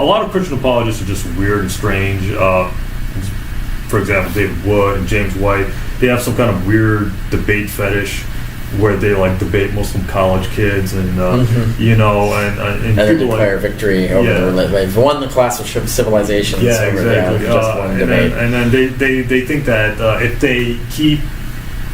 a lot of Christian apologists are just weird and strange. For example, David Wood and James White, they have some kind of weird debate fetish where they like debate Muslim college kids and you know and they people declare victory over they've won the class of civilizations. Yeah, exactly. Just one debate. And then they think that if they keep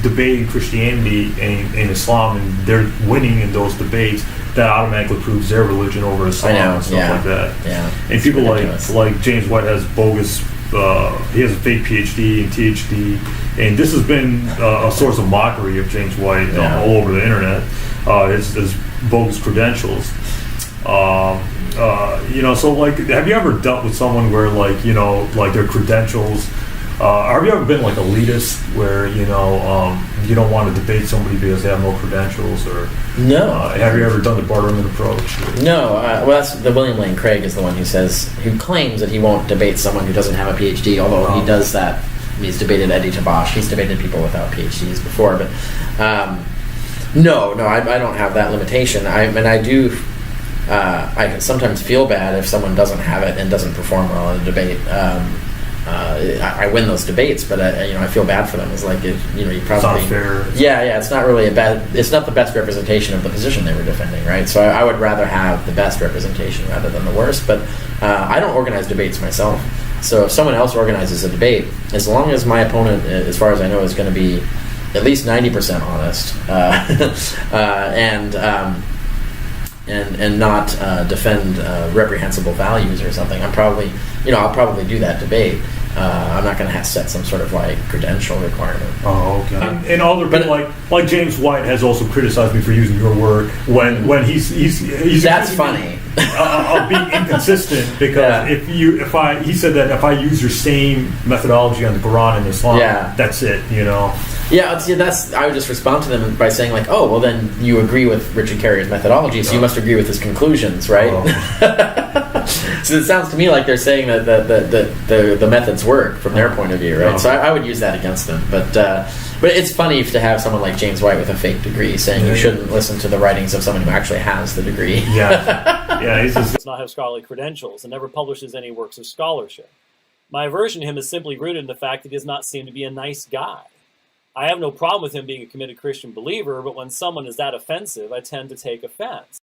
debating Christianity and Islam and they're winning in those debates, that automatically proves their religion over Islam and stuff like that. Yeah. And people like James White has bogus. He has a fake PhD and THD, and this has been a source of mockery of James White all over the internet. His bogus credentials. You know, so like, have you ever dealt with someone where like, you know, like their credentials? Have you ever been like elitist where you know you don't want to debate somebody because they have no credentials, or no? Have you ever done the Barterman approach? No. Well, that's the William Lane Craig is the one who claims that he won't debate someone who doesn't have a PhD. Although he does that, he's debated Eddie Tabash. He's debated people without PhDs before, but no, I don't have that limitation. I do. I sometimes feel bad if someone doesn't have it and doesn't perform well in a debate. I win those debates, but you know, I feel bad for them. It's like, you know, you probably it's not fair. Yeah, it's not really it's not the best representation of the position they were defending, right? So I would rather have the best representation rather than the worst. But I don't organize debates myself. So if someone else organizes a debate, as long as my opponent, as far as I know, is going to be at least 90% honest and not defend reprehensible values or something, I'll probably do that debate. I'm not going to set some sort of like credential requirement. Oh, okay. And other people like James White has also criticized me for using your work when he's that's funny. Of being inconsistent because he said that if I use your same methodology on the Quran and Islam, that's it, you know. Yeah, I would just respond to them by saying like, oh, well then you agree with Richard Carrier's methodology, so you must agree with his conclusions, right? So it sounds to me like they're saying that the methods work from their point of view, right? So I would use that against them. But it's funny to have someone like James White with a fake degree saying you shouldn't listen to the writings of someone who actually has the degree. Yeah, he does not have scholarly credentials and never publishes any works of scholarship. My aversion to him is simply rooted in the fact that he does not seem to be a nice guy. I have no problem with him being a committed Christian believer, but when someone is that offensive, I tend to take offense.